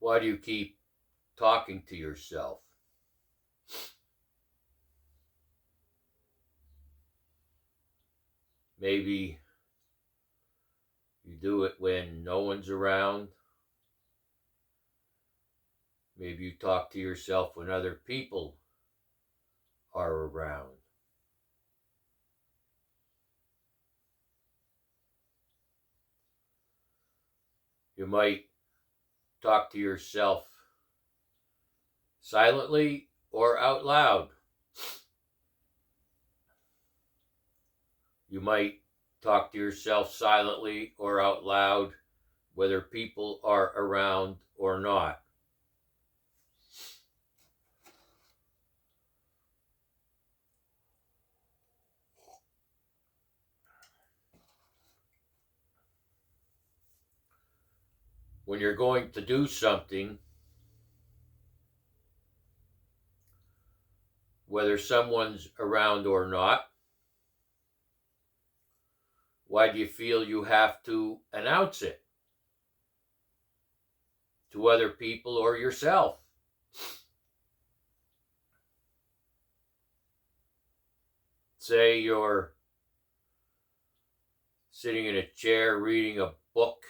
Why do you keep talking to yourself? Maybe you do it when no one's around. Maybe you talk to yourself when other people are around. You might talk to yourself silently or out loud. You might talk to yourself silently or out loud, whether people are around or not. When you're going to do something, whether someone's around or not, why do you feel you have to announce it to other people or yourself? Say you're sitting in a chair reading a book.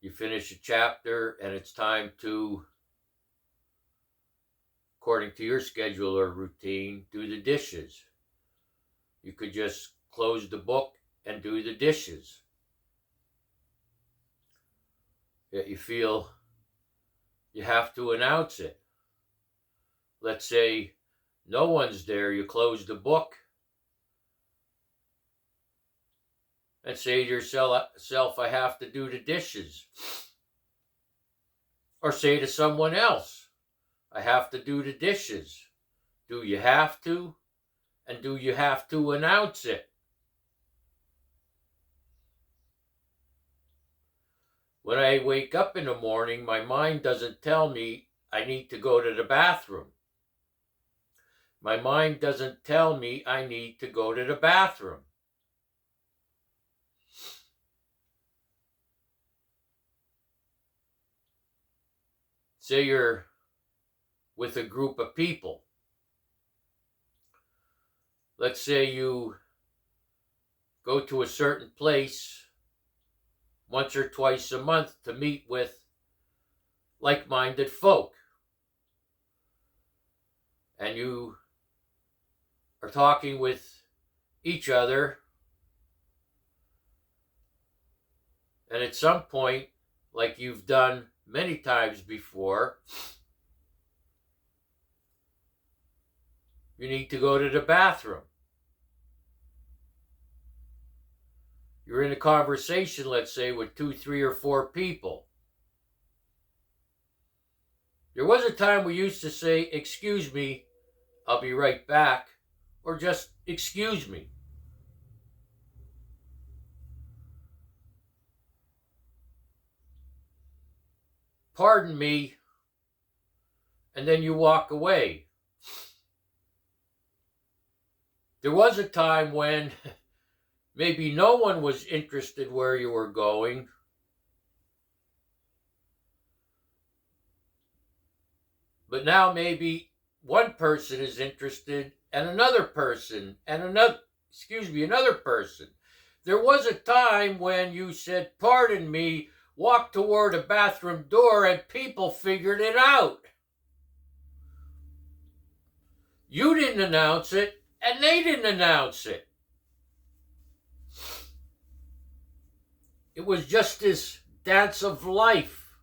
You finish a chapter and it's time to, according to your schedule or routine, do the dishes. You could just close the book and do the dishes. Yet you feel you have to announce it. Let's say no one's there, you close the book and say to yourself, I have to do the dishes. Or say to someone else, I have to do the dishes. Do you have to? And do you have to announce it? When I wake up in the morning, my mind doesn't tell me I need to go to the bathroom. My mind doesn't tell me I need to go to the bathroom. Say you're with a group of people. Let's say you go to a certain place once or twice a month to meet with like-minded folk. And you are talking with each other. And at some point, like you've done many times before, you need to go to the bathroom. You're in a conversation, let's say, with 2, 3, or 4 people. There was a time we used to say, excuse me, I'll be right back, or just excuse me. Pardon me, and then you walk away. There was a time when maybe no one was interested where you were going. But now maybe one person is interested and another person and another person. There was a time when you said, pardon me, walked toward a bathroom door and people figured it out. You didn't announce it and they didn't announce it. It was just this dance of life.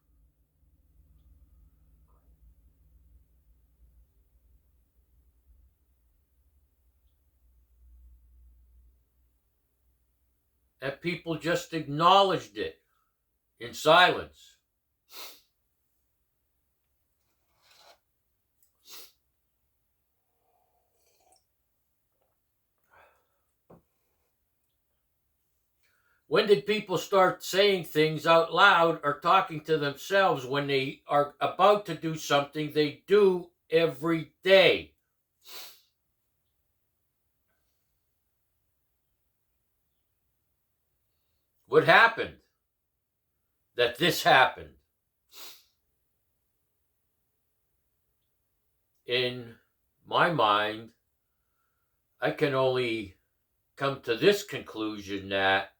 And people just acknowledged it in silence. When did people start saying things out loud or talking to themselves when they are about to do something they do every day? What happened that this happened? In my mind, I can only come to this conclusion that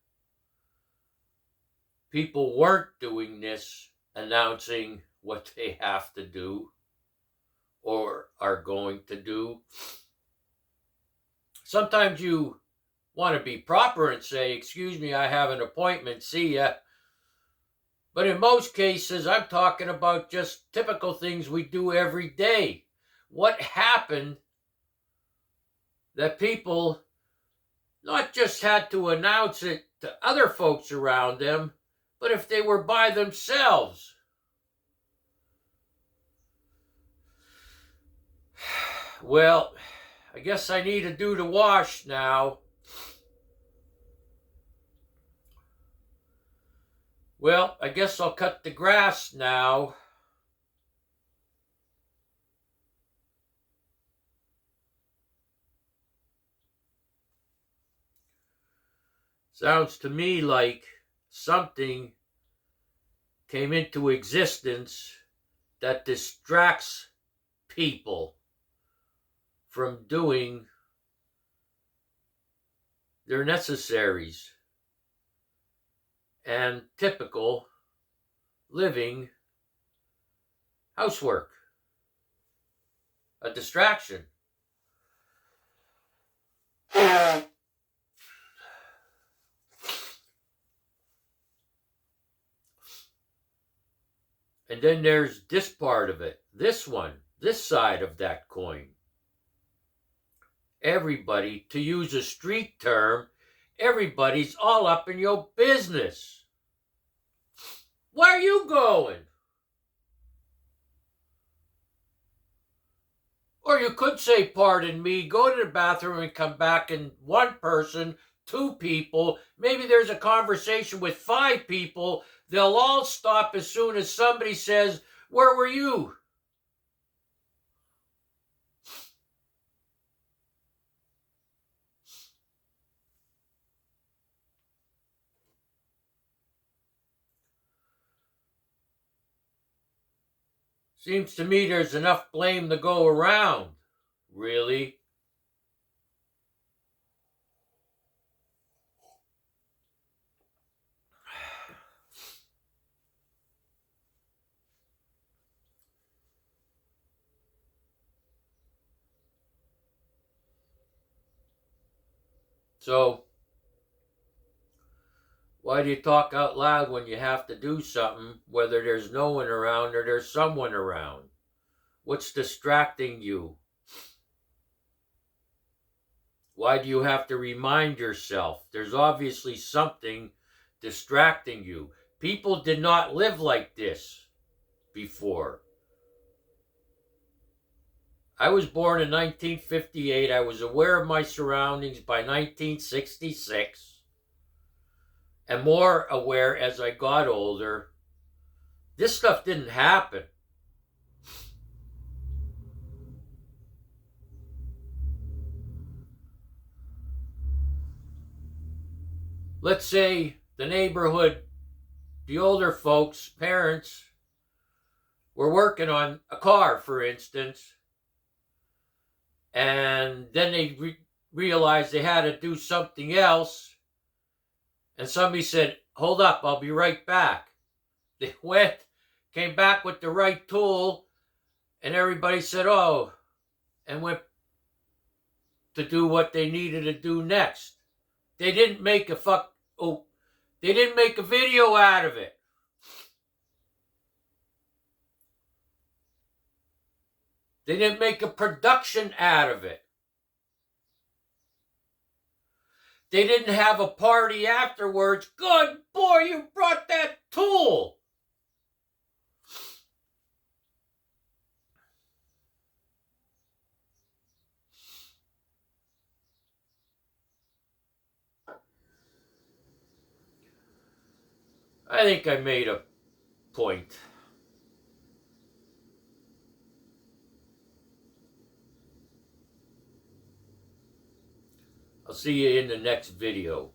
people weren't doing this, announcing what they have to do or are going to do. Sometimes you want to be proper and say, excuse me, I have an appointment, see ya. But in most cases, I'm talking about just typical things we do every day. What happened that people not just had to announce it to other folks around them, but if they were by themselves? Well, I guess I need to do the wash now. Well, I guess I'll cut the grass now. Sounds to me like something came into existence that distracts people from doing their necessaries and typical living housework. A distraction. And then there's this part of it, this one, this side of that coin. Everybody, to use a street term, everybody's all up in your business. Where are you going? Or you could say, pardon me, go to the bathroom and come back, and one person, two people, maybe there's a conversation with five people, they'll all stop as soon as somebody says, where were you? Seems to me there's enough blame to go around. Really? So, why do you talk out loud when you have to do something, whether there's no one around or there's someone around? What's distracting you? Why do you have to remind yourself? There's obviously something distracting you. People did not live like this before. I was born in 1958. I was aware of my surroundings by 1966. And more aware as I got older. This stuff didn't happen. Let's say the neighborhood, the older folks, parents, were working on a car, for instance, and then they realized they had to do something else, and somebody said, hold up, I'll be right back. They went, came back with the right tool, and everybody said, oh, and went to do what they needed to do next. They didn't make they didn't make a video out of it. They didn't make a production out of it. They didn't have a party afterwards. Good boy, you brought that tool. I think I made a point. I'll see you in the next video.